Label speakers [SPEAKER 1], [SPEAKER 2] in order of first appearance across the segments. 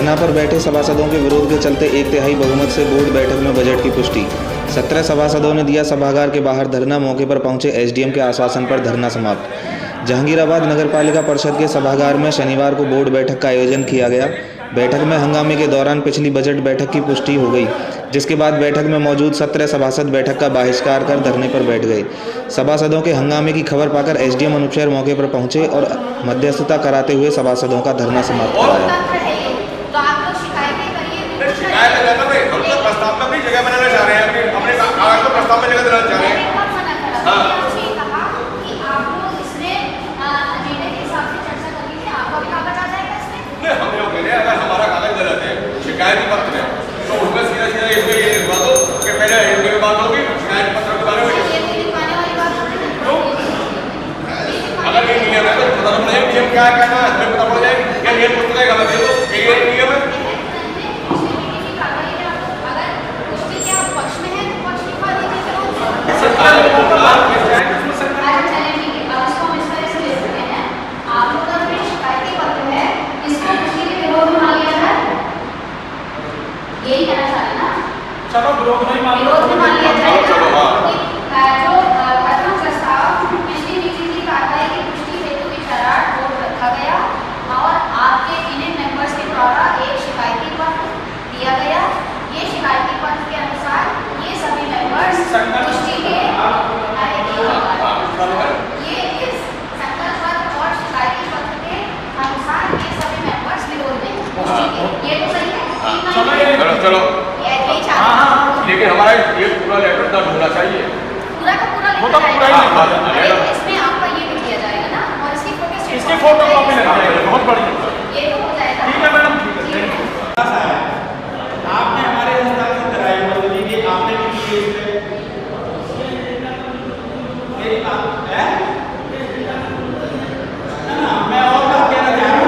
[SPEAKER 1] धरना पर बैठे सभासदों के विरोध के चलते 1/3 बहुमत से बोर्ड बैठक में बजट की पुष्टि। 17 सभासदों ने दिया सभागार के बाहर धरना। मौके पर पहुंचे एसडीएम के आश्वासन पर धरना समाप्त। जहांगीराबाद नगरपालिका परिषद के सभागार में शनिवार को बोर्ड बैठक का आयोजन किया गया। बैठक में हंगामे के दौरान पिछली बजट बैठक की पुष्टि हो गई, जिसके बाद बैठक में मौजूद 17 सभासद बैठक का बहिष्कार कर धरने पर बैठ गए। सभासदों के हंगामे की खबर पाकर एसडीएम अनुप शहर मौके पर पहुंचे और मध्यस्थता कराते हुए सभासदों का धरना समाप्त कराया।
[SPEAKER 2] शिकायत पत्र है तो उसमें सीधा सीधा इसमें ये लिखवा दो कि पहले एमडी में बात होगी, शिकायत पत्र के बारे में अगर ये नियम है तो पता पड़ जाएगा नियम क्या कहना है, हमें पता पड़ जाएगा क्या नियम पुस्तक है गलत है तो ये नियम है।
[SPEAKER 3] यही कहना चाह रहे ना,
[SPEAKER 4] चलो विरोध नहीं मान
[SPEAKER 3] लिया जाएगा कि जो प्रथम प्रस्ताव पिछली मीटिंग की कार्रवाई की पुष्टि हेतु विचारार्थ बोर्ड रखा गया और आपके यूनियन मेंबर्स के द्वारा एक शिकायती पत्र दिया गया। ये शिकायती पत्र के अनुसार ये सभी मेंबर्स पुष्टि के ये इस संकल्प पत्र और शिकायती पत्र के अनुसार ये सभी मेंबर्स विरोध में पुष्टि के। ये तो सही है।
[SPEAKER 2] चलो लेकिन हमारा ये पूरा लेटर दर्ज होना चाहिए,
[SPEAKER 3] पूरा का पूरा इसमें आपका ये भी किया जाएगा ना और इसकी फोटो कॉपी लग जाएगी।
[SPEAKER 4] बहुत बढ़िया,
[SPEAKER 3] ये तो हो जाएगा।
[SPEAKER 4] ठीक है मैडम, ठीक है। आपने हमारे हस्ताक्षर कराई, मतलब कि आपने भी किए मेरी बात है ना, मैं और बात कहना चाह रहा हूँ,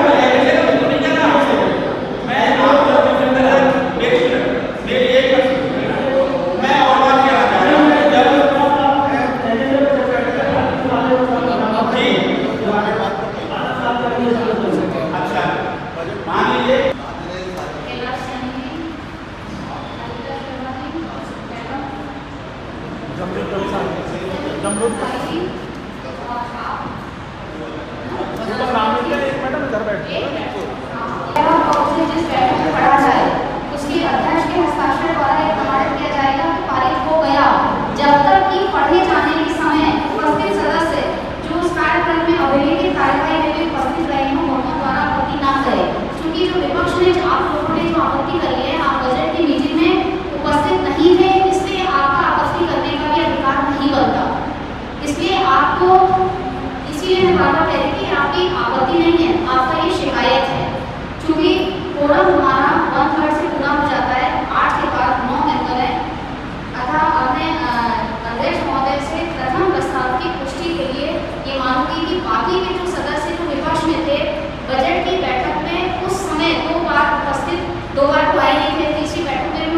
[SPEAKER 3] जब तक कि पढ़े जाने के समय उपस्थित सदस्य जो उस कार्यक्रम में अवहेलित कार्यवाही में भी उपस्थित रहे हों उनके द्वारा आपत्ति ना करे। क्योंकि जो विपक्ष ने आप लोगों ने जो आपत्ति करी है, आप बजट की मीटिंग में उपस्थित नहीं थे, इसलिए आपका आपत्ति करने का भी अधिकार नहीं बनता। इसलिए आपको इसीलिए मैं बार बार कह रही कि आपकी आपत्ति नहीं है, आपका ये शिकायत है। क्योंकि कोरम हमारा 1/3 से पूरा हो जाता है, 8 के बाद 9 मेंबर है अतः हमने अध्यक्ष महोदय से प्रथम प्रस्ताव की पुष्टि के लिए ये मांगी कि बाकी के जो सदस्य जो विपक्ष में थे बजट की बैठक में उस समय 2 बार उपस्थित, 2 बार तो आए नहीं थे, तीसरी बैठक में भी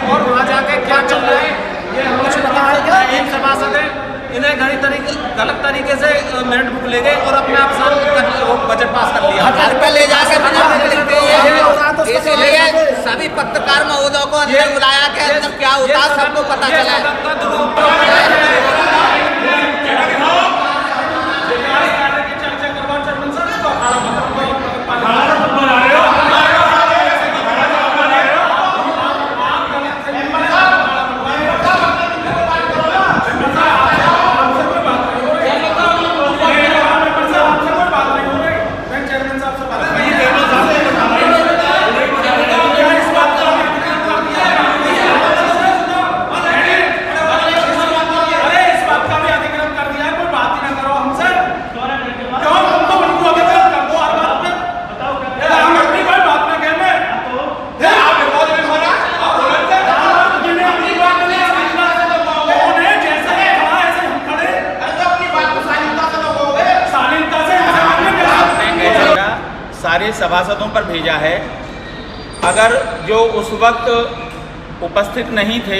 [SPEAKER 4] और वहाँ जाकर गलत तरीके से मिनट बुक ले गए और अपने आप बजट पास कर लिया।
[SPEAKER 5] 1000 रुपये ले जाकर मिनट लिखते हैं। इसीलिए सभी पत्रकार महोदयों को अंदर बुलाया कि अंदर क्या होता है सबको पता चला।
[SPEAKER 4] सारे सभासदों पर भेजा है। अगर जो उस वक्त उपस्थित नहीं थे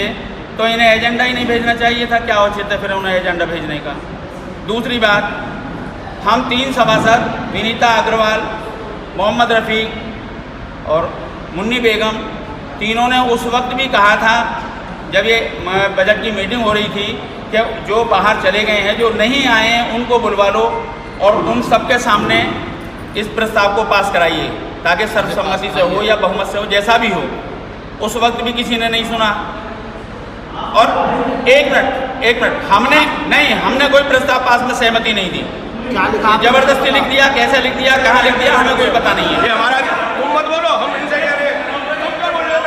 [SPEAKER 4] तो इन्हें एजेंडा ही नहीं भेजना चाहिए था। क्या औचित्य है फिर उन्हें एजेंडा भेजने का। दूसरी बात, हम 3 सभासद विनीता अग्रवाल, मोहम्मद रफ़ीक और मुन्नी बेगम, तीनों ने उस वक्त भी कहा था जब ये बजट की मीटिंग हो रही थी कि जो बाहर चले गए हैं, जो नहीं आए हैं, उनको बुलवा लो और उन सबके सामने इस प्रस्ताव को पास कराइए ताकि सर्वसम्मति से हो या बहुमत से हो, जैसा भी हो। उस वक्त भी किसी ने नहीं सुना। और एक मिनट हमने कोई प्रस्ताव पास में सहमति नहीं दी। जबरदस्ती लिख दिया, कैसे लिख दिया, कहाँ लिख दिया, हमें कोई पता नहीं है।
[SPEAKER 2] ये हमारा, तुम मत बोलो, हम इनसे कह रहे हैं, तुम क्या बोल रहे हो?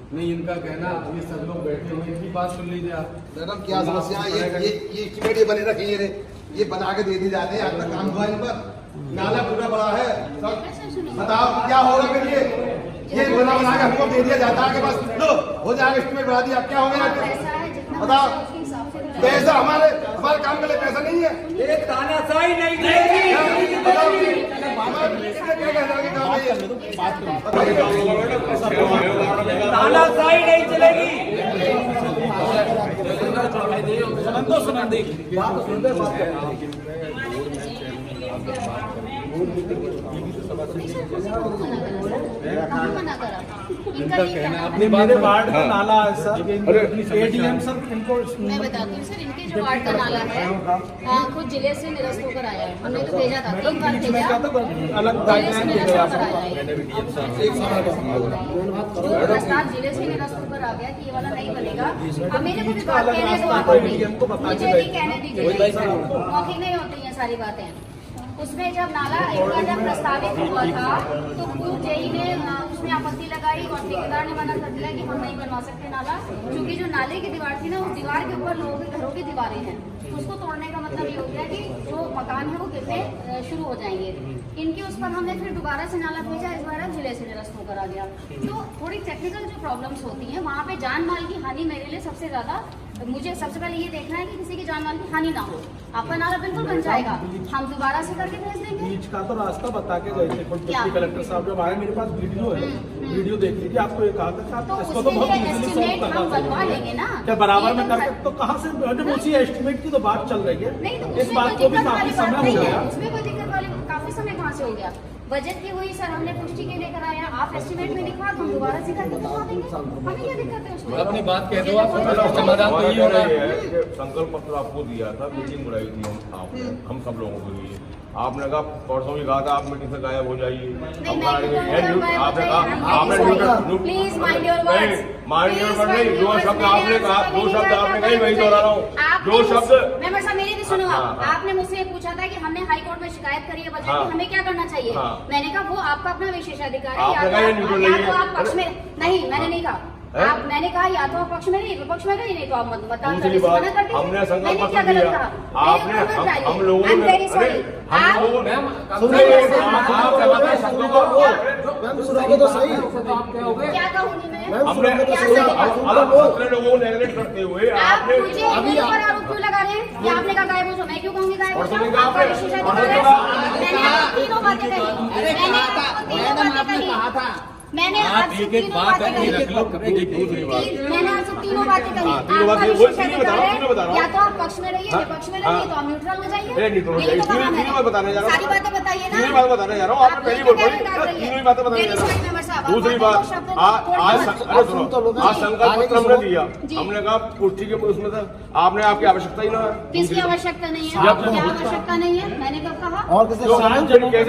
[SPEAKER 6] नहीं, इनका कहना ये सब लोग बैठे हुए इनकी बात सुन लीजिए आप।
[SPEAKER 7] मैडम क्या समस्या है? ये एस्टिमेट ये बने रखे ये बना के दे दी जाते हैं। आज तक काम हुआ इन पर, नाला पूरा बड़ा है सब। बताओ क्या होगा फिर? ये बना के हमको दे दिया जाता है कि बस लो हो जाएगा, एस्टिमेट बना दिया। अब क्या हो गया? बताओ, पैसा हमारे काम के लिए पैसा नहीं है।
[SPEAKER 5] एक तानाशाही नहीं चलेगी। तानाशाही नहीं चलेगी।
[SPEAKER 3] इनका कहना
[SPEAKER 6] अपनी बात वार्ड का नाला है सर, एडीएम सर इनको
[SPEAKER 3] मैं बताती हूँ सर, इनके जो वार्ड का नाला है खुद जिले से निरस्त होकर आया है। हमने तो भेजा था, 3 बार भेजा,
[SPEAKER 6] अलग
[SPEAKER 3] जिले से निरस्त होकर आया है। जो प्रस्ताव जिले से निरस्त होकर आ गया कि ये वाला नहीं बनेगा, अब मेरे को भी बात कहने दो, आप मुझे भी कहने दीजिए। मौखिक नहीं होती हैं सारी बातें। उसमें जब नाला एक बार जब प्रस्तावित हुआ था तो खुद जेई ने उसमें आपत्ति लगाई और ठेकेदार ने मना कर दिया कि हम नहीं बनवा सकते नाला, क्योंकि जो नाले की दीवार थी ना, उस दीवार के ऊपर लोगों के घरों की दीवारें हैं। उसको तोड़ने का मतलब ये हो गया कि जो मकान है वो गिरने शुरू हो जाएंगे। इनके उस पर हमने फिर दोबारा से नाला भेजा, इस बार जिले से निरस्त होकर आ गया। तो थोड़ी टेक्निकल जो प्रॉब्लम्स होती हैं वहाँ पे जान माल की हानि मेरे लिए सबसे ज्यादा, मुझे सबसे पहले ये देखना है कि किसी की जान माल की हानि ना हो। आपका नाला बिल्कुल बन जाएगा, हम दोबारा से करके भेज देंगे।
[SPEAKER 6] बीच का तो रास्ता बता के गए थे, डिप्टी कलेक्टर साहब जब आए मेरे पास वीडियो है, वीडियो देख लीजिए। आपको ये कहा था
[SPEAKER 3] तो
[SPEAKER 6] इसको तो बहुत इजीली सॉल्व करना
[SPEAKER 3] बनवा लेंगे ना,
[SPEAKER 6] क्या बराबर में करके। तो कहाँ से मैडम उसी एस्टिमेट की तो बात चल रही है।
[SPEAKER 3] नहीं तो
[SPEAKER 6] इस बात को भी काफी समय हो गया।
[SPEAKER 3] उसमें कोई दिक्कत वाली काफी समय कहाँ से हो गया? बजट की हुई सर, हमने पुष्टि के लेकर आया, आप एस्टिमेट में लिखवा, हम दोबारा से करके दिखा देंगे। हमें क्या दिक्कत है उसमें?
[SPEAKER 6] अपनी बात कह दो आप, समाधान तो यही होगा।
[SPEAKER 2] संकल्प पत्र आपको दिया था, मीटिंग बुलाई थी हम सब लोगों के लिए। आपने कहा परसों भी कहा था आप मीटिंग से गायब हो जाइए।
[SPEAKER 3] नहीं, मैं
[SPEAKER 2] आपने कहा
[SPEAKER 3] please mind your words.
[SPEAKER 2] Mind your word नहीं, जो शब्द आपने कहा, जो शब्द आपने कही वही दोहरा रहा हूँ। जो शब्द
[SPEAKER 3] मेंबर साहब मेरी भी सुनो
[SPEAKER 2] हाँ,
[SPEAKER 3] आप।
[SPEAKER 2] हाँ।
[SPEAKER 3] आपने मुझसे ये पूछा था कि हमने हाई कोर्ट में शिकायत करी है बजट
[SPEAKER 2] हाँ।
[SPEAKER 3] की, हमें क्या करना चाहिए?
[SPEAKER 2] हाँ।
[SPEAKER 3] मैंने कहा वो आपका अपना विशेषाधिकार है।
[SPEAKER 2] आपने कहा ये न्यूट्रल
[SPEAKER 3] या
[SPEAKER 2] नहीं
[SPEAKER 3] तो
[SPEAKER 2] है।
[SPEAKER 3] आप पक्ष में नहीं, मैंने नहीं कहा। आप मैंने कहा या तो आप पक्ष में नहीं, विपक्ष में नहीं तो आप मतदान
[SPEAKER 2] दूसरी बात, हमने संकल्प पत्र दिया, आपने हम लोगों ने
[SPEAKER 3] वेरी सॉरी
[SPEAKER 2] हम लोगों ने
[SPEAKER 6] तो सही
[SPEAKER 3] क्या कहूँगी मैं?
[SPEAKER 2] हमने दूसरे लोगों को नेगलेक्ट करते हुए
[SPEAKER 3] आप
[SPEAKER 2] आपने
[SPEAKER 3] मुझे मेरे ऊपर आरोप क्यों लगा रहे हैं कि आपने कहा गायब हो जाओ? मैं क्यों कहूँगी गायब हो
[SPEAKER 2] परसों
[SPEAKER 3] जाओ?
[SPEAKER 2] नहीं कहा
[SPEAKER 3] आपका
[SPEAKER 2] आपने।
[SPEAKER 3] विशेषाधिकार है। मैंने आपको तीनों बातें कही। मैंने आपको तीनों बातें कही। मैंने आपसे तीनों बातें कही। मैंने आपसे तीनों बातें कही।
[SPEAKER 2] तीनों
[SPEAKER 3] आपका
[SPEAKER 2] बातें
[SPEAKER 3] विशेषाधिकार
[SPEAKER 2] तीनों बता रहा
[SPEAKER 3] है।
[SPEAKER 2] हूँ।
[SPEAKER 3] या तो आप पक्ष में रहिए, विपक्ष में रहिए, तो आप न्यूट्रल हो जाइए।
[SPEAKER 2] न्यूट्रल हो
[SPEAKER 3] यही तो
[SPEAKER 2] जाइए।
[SPEAKER 3] कहा मैंने।
[SPEAKER 2] तीनों बात बताने जा रहा हूँ।
[SPEAKER 3] सारी बातें बताइए ना।
[SPEAKER 2] तीनों बात बताने जा रहा हूँ। आपने पहली बोल बोली, तीनों ही बातें बताने जा रहा हूँ। दूसरी बात, आज संकल्प पत्र हमने दिया, हमने कहा पुष्टि के उसमें था, आपने आपकी आवश्यकता ही ना है।
[SPEAKER 3] किसकी आवश्यकता नहीं है? क्या आवश्यकता नहीं है? मैंने कब कहा?
[SPEAKER 6] और
[SPEAKER 2] कैसे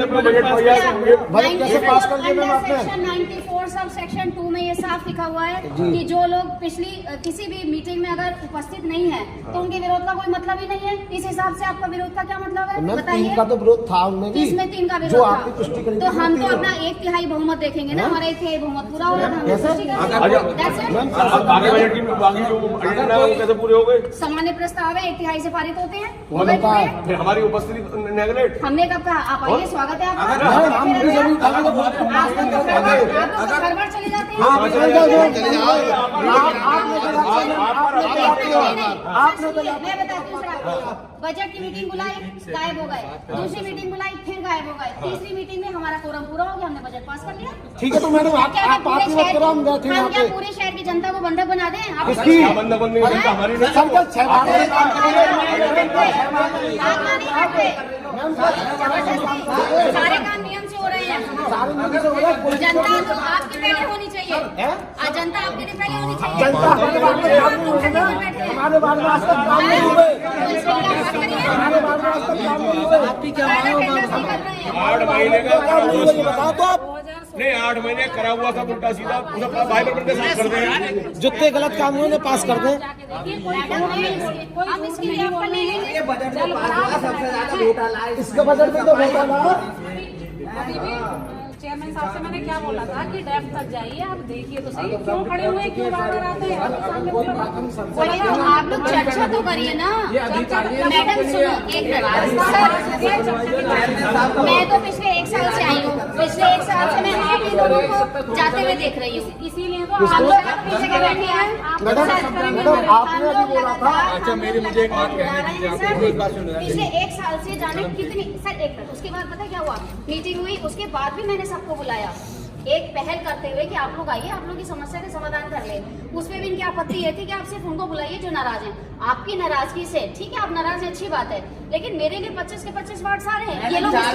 [SPEAKER 2] अपना बजट तैयार करेंगे?
[SPEAKER 6] बजट कैसे पास कर दिया मैम आपने?
[SPEAKER 3] सेक्शन 94 सब सेक्शन 2 में ये साफ लिखा हुआ है कि जो लोग पिछली किसी भी मीटिंग में अगर उपस्थित नहीं है तो उनके विरोध का कोई मतलब ही नहीं है। इस हिसाब से आपका विरोध का क्या मतलब है?
[SPEAKER 6] मैम
[SPEAKER 3] बताइए।
[SPEAKER 6] 3 का तो विरोध था उनमें भी।
[SPEAKER 3] किसमें 3 का
[SPEAKER 6] जो
[SPEAKER 3] विरोध
[SPEAKER 6] आपकी पुष्टि करी
[SPEAKER 3] था? तो
[SPEAKER 6] थी,
[SPEAKER 3] हम तो
[SPEAKER 6] तीन
[SPEAKER 3] अपना 1/3 बहुमत देखेंगे ना। हमारा 1/3 बहुमत पूरा हो रहा था, हमने
[SPEAKER 6] कैसे?
[SPEAKER 3] पुष्टि कर दी। That's it।
[SPEAKER 2] आगे बजट की बाकी जो एजेंडा है वो कैसे पूरे हो गए?
[SPEAKER 3] सामान्य प्रस्ताव है 1/3 से पारित होते हैं।
[SPEAKER 6] वो होता है।
[SPEAKER 2] फिर हमारी उपस्थिति नेगलेक्ट।
[SPEAKER 3] हमने कब कहा? आप आइए, स्वागत है आपका।
[SPEAKER 6] मैम, हम भी जरूर खाली तो बहुत कम
[SPEAKER 3] आप लोग घर बार चले जाते हैं।
[SPEAKER 6] आप चले जाओ। आपने तो
[SPEAKER 3] मैं बताती हूँ सर आपको। बजट की मीटिंग बुलाई, गायब हो गए। दूसरी मीटिंग बुलाई, फिर गायब हो गए। तीसरी मीटिंग में हमारा कोरम पूरा हो गया, हमने बजट पास कर लिया।
[SPEAKER 6] ठीक है तो मैडम आप
[SPEAKER 3] क्या मैं
[SPEAKER 6] बात
[SPEAKER 3] पूरे
[SPEAKER 6] मत करो, हम बैठे यहाँ
[SPEAKER 3] हम क्या
[SPEAKER 6] पे।
[SPEAKER 3] पूरे शहर की जनता को बंधक बना दें? आप
[SPEAKER 6] किसकी?
[SPEAKER 2] बंदा बंदी हमारी नहीं।
[SPEAKER 6] संकल्प 6 बार
[SPEAKER 3] आप नहीं करते। जबरदस्ती सारे काम नियम से हो रहे हैं।
[SPEAKER 6] सारे मिलकर से हो रहा है।
[SPEAKER 3] जनता तो आपके पहले होनी चाहिए। जनता आपके लिए पहले होनी चाहिए।
[SPEAKER 6] जनता हमारे बारे में काम नहीं हुए ना, हमारे बारे में आज तक काम नहीं हुए, हमारे बारे में आज तक काम नहीं हुए। आपकी क्या
[SPEAKER 2] 8 महीने का
[SPEAKER 6] बताओ तो आप
[SPEAKER 2] नहीं, 8 महीने करा हुआ था उल्टा सीधा पूरा बाइबल पर साफ कर दें।
[SPEAKER 6] जितने गलत काम हुए ने पास कर दें।
[SPEAKER 3] हम इसके लिए आपका ले लेंगे।
[SPEAKER 5] सबसे ज्यादा घोटाला है।
[SPEAKER 6] इसके बजट में तो घोटाला।
[SPEAKER 8] अभी भी चेयरमैन साहब से मैंने क्या बोला था कि डेप्थ तक जाइए, आप देखिए तो सही क्यों खड़े हुए, क्यों बार बार आते हैं?
[SPEAKER 3] वही तो आप लोग चर्चा तो करिए ना। मैडम सुनो एक मिनट। मैं तो पिछले 1 साल से आई हूँ। पिछले 1 साल से मैं आप ही लोगों को जाते हुए देख रही हूँ।
[SPEAKER 8] इसीलिए तो
[SPEAKER 3] हम लोग पीछे के बैठे हैं।
[SPEAKER 6] मैडम आपने अभी बोला था।
[SPEAKER 3] अच्छा मुझे एक बात पिछले 1 साल से जाने कितनी सर एक मिनट। उसके बाद पता है क्या हुआ? मीटिंग हुई, उसके बाद भी मैंने सबको बुलाया एक पहल करते हुए कि आप लोग आइए, आप लोग की समस्या का समाधान कर ले। उसमें भी इनकी आपत्ति ये थी कि आप सिर्फ उनको बुलाइए जो नाराज हैं। आपकी नाराजगी से ठीक है, आप नाराज हैं, अच्छी बात है, लेकिन मेरे लिए 25 के 25 वार्ड सारे हैं। ये लोग सुनने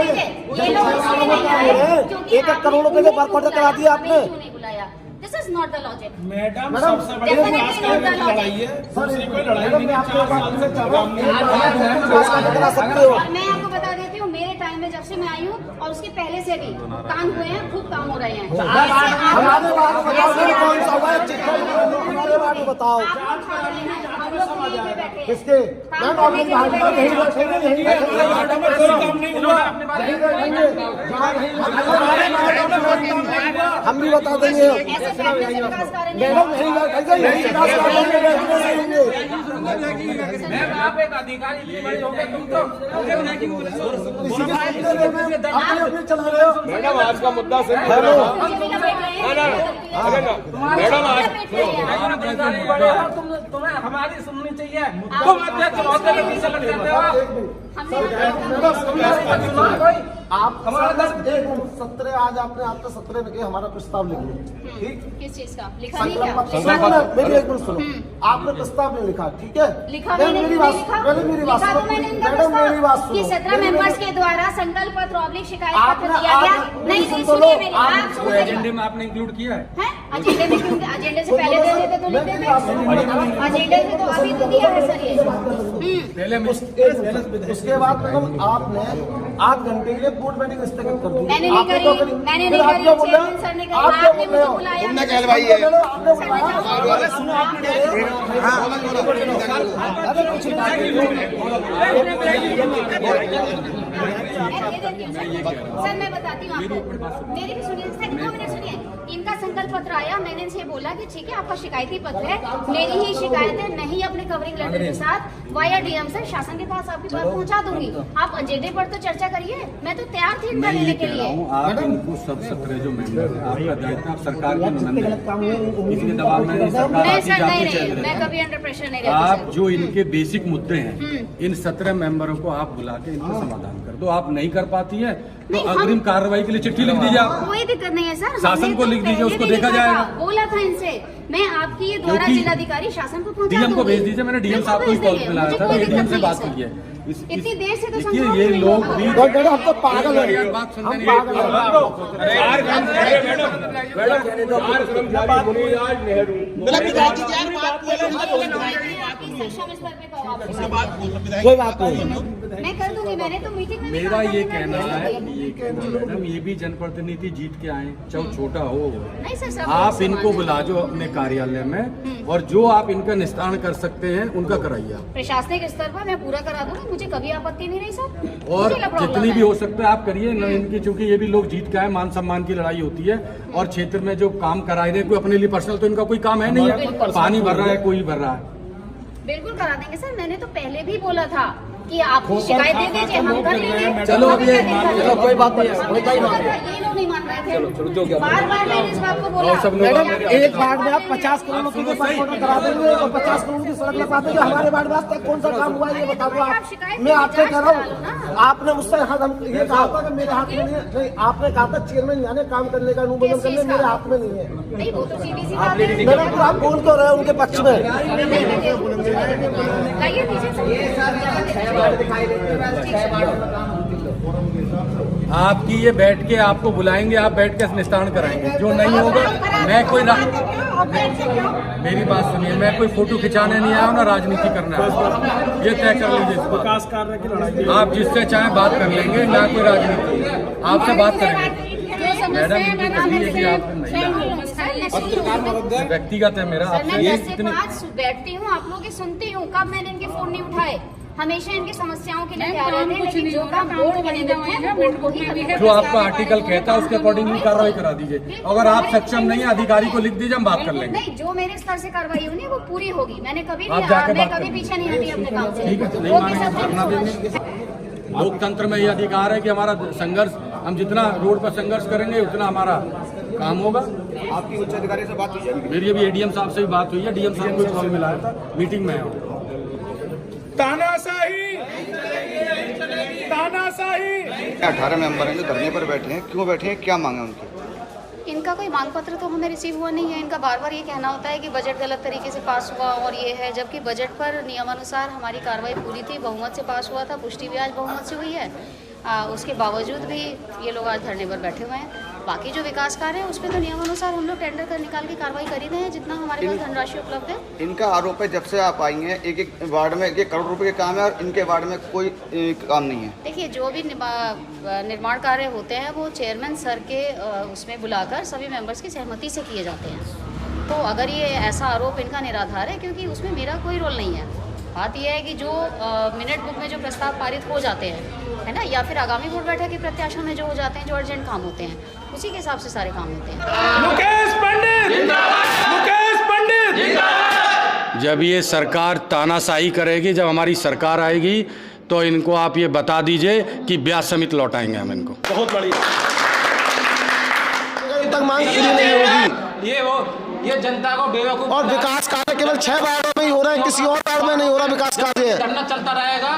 [SPEAKER 3] दीजिए, ये लोग इसलिए नहीं आए क्योंकि
[SPEAKER 6] 1 करोड़ रुपए के वर्क ऑर्डर करा दिया आपने।
[SPEAKER 3] क्यों नहीं बुलाया? This is not the logic.
[SPEAKER 6] Madam सबसे बड़ी विकास कार्य की लड़ाई है। दूसरी कोई लड़ाई नहीं है। 4 साल से करा सकते हो।
[SPEAKER 3] मैं आपको बता देती हूँ, मेरे टाइम में जब से मैं आई हूँ और उसके पहले से भी काम हुए हैं, खूब काम हो रहे हैं।
[SPEAKER 6] हमारे बारे में बताओ फिर कौन सा हुआ है? हमारे बारे में बताओ
[SPEAKER 3] हम लोग यहीं पे बैठे हैं।
[SPEAKER 6] किसके? मैम आप लोग बाहर में यही बैठेंगे, यही हम भी बता देंगे।
[SPEAKER 3] ऐसे फैसले से विकास कार्य नहीं
[SPEAKER 6] मैडम यही बैठेंगे, यही विकास करेंगे।
[SPEAKER 5] आप एक अधिकारी बड़े हो गए, तुम तो
[SPEAKER 6] इसी के अपने अपने चला रहे हो।
[SPEAKER 2] मैडम आज का मुद्दा सही है। मैडम आज
[SPEAKER 5] तुम्हें हमारी सुननी चाहिए। तुम अध्यक्ष महोदय के पीछे लग जाते हो।
[SPEAKER 6] आप सत्र आज आपने आपका 17 में किया, हमारा प्रस्ताव लिख लो, ठीक?
[SPEAKER 3] किस चीज का लिखा नहीं क्या?
[SPEAKER 6] मेरी एक मिनट सुनो, आपने प्रस्ताव नहीं लिखा, ठीक है?
[SPEAKER 3] लिखा मैंने,
[SPEAKER 6] मेरी बात सुनो मैडम, मेरी बात सुनो।
[SPEAKER 3] 17 मेंबर्स के द्वारा संकल्प पत्र ऑब्लिक शिकायत पत्र दिया गया। नहीं सुनिए मेरी बात,
[SPEAKER 9] एजेंडे में आपने इंक्लूड किया है?
[SPEAKER 3] एजेंडे में क्यों? एजेंडे से पहले दे देते तो लिख देते, एजेंडे में तो अभी तो दिया है सर ये।
[SPEAKER 9] पहले
[SPEAKER 6] उसके बाद मैडम आपने 8 घंटे के लिए बोर्ड मीटिंग स्थगित कर दी।
[SPEAKER 3] मैंने नहीं करी, मैंने नहीं करी, चेयरमैन सर ने करी, आपने मुझे बुलाया।
[SPEAKER 7] तुमने कहलवाई है।
[SPEAKER 3] सर मैं बताती हूँ आपको, मेरी भी सुनिए सर, 2 मिनट सुनिए। इनका संकल्प पत्र आया, मैंने इनसे बोला कि ठीक है आपका शिकायती पत्र है, मेरी ही शिकायत है, मैं ही अपने कवरिंग लेटर के साथ वाया डीएम सर शासन के पास आपकी बात पहुंचा दूंगी। आप एजेंडे पर तो चर्चा करिए, मैं तो तैयार थी इनका लेने के लिए।
[SPEAKER 9] आप इनको सब 17 जो मेंबर है आपका दायित्व, आप सरकार के नुमाइंदे हैं, इसके दबाव में सरकार
[SPEAKER 3] नहीं
[SPEAKER 9] आपकी
[SPEAKER 3] सर,
[SPEAKER 9] जाती
[SPEAKER 3] नहीं
[SPEAKER 9] चल
[SPEAKER 3] मैं
[SPEAKER 9] रही
[SPEAKER 3] कभी अंडर प्रेशर नहीं
[SPEAKER 9] है।
[SPEAKER 3] रहती
[SPEAKER 9] आप
[SPEAKER 3] सर।
[SPEAKER 9] जो इनके बेसिक मुद्दे हैं इन 17 मेंबरों को आप बुला के इनका समाधान कर दो। आप नहीं कर पाती है तो अग्रिम कार्रवाई के लिए चिट्ठी लिख दीजिए आप,
[SPEAKER 3] कोई दिक्कत नहीं है सर,
[SPEAKER 9] शासन
[SPEAKER 3] हमने
[SPEAKER 9] को
[SPEAKER 3] तो
[SPEAKER 9] लिख दीजिए,
[SPEAKER 3] पहले
[SPEAKER 9] उसको
[SPEAKER 3] भी
[SPEAKER 9] देखा
[SPEAKER 3] लिखा था,
[SPEAKER 9] जाएगा।
[SPEAKER 3] बोला था इनसे, मैं आपकी ये द्वारा
[SPEAKER 9] क्योंकि
[SPEAKER 3] जिलाधिकारी शासन को पहुंचा
[SPEAKER 9] डीएम को
[SPEAKER 3] दूंगी।
[SPEAKER 9] भेज दीजिए, मैंने डीएम साहब को ही कॉल मिलाया था, तो डीएम से बात की है।
[SPEAKER 3] इतनी देर से तो
[SPEAKER 9] देखिए
[SPEAKER 3] समझाओ
[SPEAKER 9] ये
[SPEAKER 3] कि
[SPEAKER 9] लोग
[SPEAKER 3] लोग-
[SPEAKER 9] भी
[SPEAKER 6] हम तो पागल हैं,
[SPEAKER 9] यार बात सुनते
[SPEAKER 6] हम
[SPEAKER 9] नहीं।
[SPEAKER 6] पागल हैं।
[SPEAKER 3] आपकी सक्षम स्तर पे कहो आप।
[SPEAKER 6] कोई बात नहीं,
[SPEAKER 3] मैं कर दूंगी, मैंने तो मीटिंग में भी
[SPEAKER 9] मेरा
[SPEAKER 3] कहा था
[SPEAKER 9] ये
[SPEAKER 3] कि मैं
[SPEAKER 9] कहना
[SPEAKER 3] भेज
[SPEAKER 9] है,
[SPEAKER 3] दूंगी।
[SPEAKER 9] ये कहना मैडम, ये भी जनप्रतिनिधि जीत के आए, चाहे छोटा हो।
[SPEAKER 3] नहीं सर, सब
[SPEAKER 9] आप
[SPEAKER 3] लोग
[SPEAKER 9] इनको
[SPEAKER 3] समान
[SPEAKER 9] बुला जो अपने कार्यालय में, और जो आप इनका निस्तारण कर सकते हैं उनका कराइए आप।
[SPEAKER 3] प्रशासनिक स्तर पर मैं पूरा करा दूंगी, मुझे कभी आपत्ति नहीं रही सर।
[SPEAKER 9] और
[SPEAKER 3] मुझे क्या प्रॉब्लम
[SPEAKER 9] जितनी
[SPEAKER 3] है?
[SPEAKER 9] भी हो सकता है आप करिए न, इनकी चूंकि ये भी लोग जीत के आए, मान सम्मान की लड़ाई होती है, और क्षेत्र में जो काम कराए रहे कोई अपने लिए पर्सनल तो इनका कोई काम है नहीं है, पानी भर रहा है कोई भर रहा है।
[SPEAKER 3] बिल्कुल करा देंगे सर, मैंने तो पहले भी बोला था कि आप शिकायत दे दीजिए, हम कर लेंगे।
[SPEAKER 6] चलो अब ये
[SPEAKER 3] चलो
[SPEAKER 6] कोई बात नहीं है, कोई बात नहीं है।
[SPEAKER 3] ये लोग नहीं मान रहे थे, बार-बार मैंने इस बात को बोला।
[SPEAKER 6] मैडम एक वार्ड में आप 50 करोड़ रुपए के पास ऑर्डर करा देंगे और 50 करोड़ की सड़क लगा देंगे, हमारे वार्ड में आज तक कौन सा काम हुआ है ये बता दो आप। मैं आपसे कह रहा हूँ, आपने मुझसे ये कहा था कि मेरे हाथ में नहीं है, नहीं आपने कहा था चेयरमैन यानी काम करने का अनुमोदन करने, मेरे हाथ में नहीं है।
[SPEAKER 3] नहीं वो तो सीधी सी बात है।
[SPEAKER 6] मैडम तो आप बोल तो रहे हैं उनके पक्ष में।
[SPEAKER 3] लाइए
[SPEAKER 9] आपकी ये बैठ के आपको बुलाएंगे, आप बैठ के निस्तारण कराएंगे, जो नहीं होगा मैं कोई मेरी बात सुनिए, मैं कोई फोटो खिंचाने नहीं आया हूँ ना राजनीति करना है, ये तय कर लीजिए। विकास कार्य की लड़ाई आप जिससे चाहे बात कर लेंगे, ना कोई राजनीति, आपसे बात करेंगे। मैडम इनकी कही है कि आप व्यक्तिगत है मेरा आपसे, ये इतनी
[SPEAKER 3] बैठती हूँ, आप लोग की सुनती हूँ, कब मैंने इनके फोन नहीं उठाए, हमेशा इनकी समस्याओं के लिए तैयार रहते हैं, लेकिन जो काम बोर्ड बने हुए हैं वो बोर्ड को ही करते हैं।
[SPEAKER 9] जो आपका आर्टिकल कहता है उसके अकॉर्डिंगली कार्रवाई करा दीजिए। अगर आप सक्षम नहीं है अधिकारी को लिख दीजिए, हम बात कर लेंगे।
[SPEAKER 3] नहीं, जो मेरे स्तर से कार्रवाई होनी है वो पूरी होगी, मैंने कभी
[SPEAKER 9] आप
[SPEAKER 3] नहीं
[SPEAKER 9] जाके
[SPEAKER 3] मैं
[SPEAKER 9] बात
[SPEAKER 3] कभी
[SPEAKER 9] करें।
[SPEAKER 3] पीछे नहीं हटी अपने काम से।
[SPEAKER 9] ठीक है, नहीं
[SPEAKER 3] ओके
[SPEAKER 9] मानेंगे
[SPEAKER 3] सर,
[SPEAKER 9] करना
[SPEAKER 3] थैंक यू
[SPEAKER 9] देंगे।
[SPEAKER 3] So much.
[SPEAKER 9] लोकतंत्र में ये अधिकार है कि हमारा संघर्ष, हम जितना रोड पर संघर्ष करेंगे उतना हमारा काम होगा।
[SPEAKER 7] आपकी उच्च अधिकारी से बात हुई है?
[SPEAKER 9] मेरी अभी एडीएम साहब से भी बात हुई है, डीएम साहब को कॉल मिलाया था, मीटिंग में है।
[SPEAKER 2] तानाशाही
[SPEAKER 7] 18 मेंबर हैं जो धरने पर बैठे हैं, क्यों बैठे हैं, क्या मांगे उनकी?
[SPEAKER 3] इनका कोई मांग पत्र तो हमें रिसीव हुआ नहीं है। इनका बार बार ये कहना होता है कि बजट गलत तरीके से पास हुआ और ये है, जबकि बजट पर नियमानुसार हमारी कार्रवाई पूरी थी, बहुमत से पास हुआ था, पुष्टि भी आज बहुमत से हुई है। उसके बावजूद भी ये लोग आज धरने पर बैठे हुए हैं। बाकी जो विकास कार्य है उस पर तो नियमानुसार हम लोग टेंडर कर निकाल के कार्रवाई कर ही रहे हैं, जितना हमारे पास धनराशि उपलब्ध है।
[SPEAKER 7] इनका आरोप है जब से आप आई हैं एक एक वार्ड में 1 करोड़ रुपए के काम है और इनके वार्ड में कोई काम नहीं है।
[SPEAKER 3] देखिए, जो भी निर्माण कार्य होते हैं वो चेयरमैन सर के उसमें बुलाकर सभी मेंबर्स की सहमति से किए जाते हैं। तो अगर ये ऐसा आरोप इनका निराधार है, क्योंकि उसमें मेरा कोई रोल नहीं है। बात यह है कि जो मिनट बुक में जो प्रस्ताव पारित हो जाते हैं, है ना, या फिर आगामी बोर्ड बैठक की प्रत्याशा में जो हो जाते हैं, जो अर्जेंट काम होते हैं, उसी के हिसाब से सारे काम होते हैं।
[SPEAKER 2] मुकेश पंडित
[SPEAKER 9] जब ये सरकार तानाशाही करेगी, जब हमारी सरकार आएगी, तो इनको आप ये बता दीजिए कि ब्याज समित लौटाएंगे हम इनको।
[SPEAKER 2] बहुत बढ़िया।
[SPEAKER 6] तक मांग पूरी नहीं होगी
[SPEAKER 5] ये जनता को बेवकूफ
[SPEAKER 6] और विकास कार्य केवल 6 वार्डों में नहीं हो रहे हैं, किसी और वार्ड में नहीं हो रहा विकास कार्य।
[SPEAKER 5] धरना चलता रहेगा।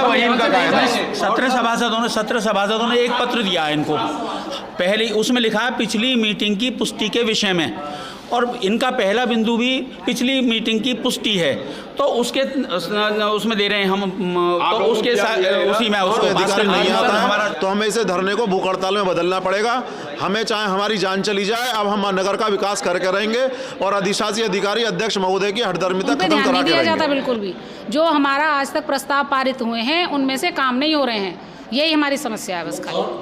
[SPEAKER 4] वही इनका कायदा है। 17 सभासदों ने एक पत्र दिया है इनको, पहले उसमें लिखा है पिछली मीटिंग की पुष्टि के विषय में, और इनका पहला बिंदु भी पिछली मीटिंग की पुष्टि है, तो उसके उसमें दे रहे हैं हम, तो उसके साथ उसी में उसको
[SPEAKER 10] अधिकारी नहीं आता है, तो हमें इसे धरने को भूख हड़ताल में बदलना पड़ेगा। हमें चाहे हमारी जान चली जाए, अब हम नगर का विकास करके रहेंगे और अधिशासी अधिकारी अध्यक्ष महोदय की हठधर्मिता खत्म करा के रहेंगे।
[SPEAKER 8] जाता बिल्कुल भी जो हमारा आज तक प्रस्ताव पारित हुए हैं उनमें से काम नहीं हो रहे हैं, यही हमारी समस्या है बस खाली।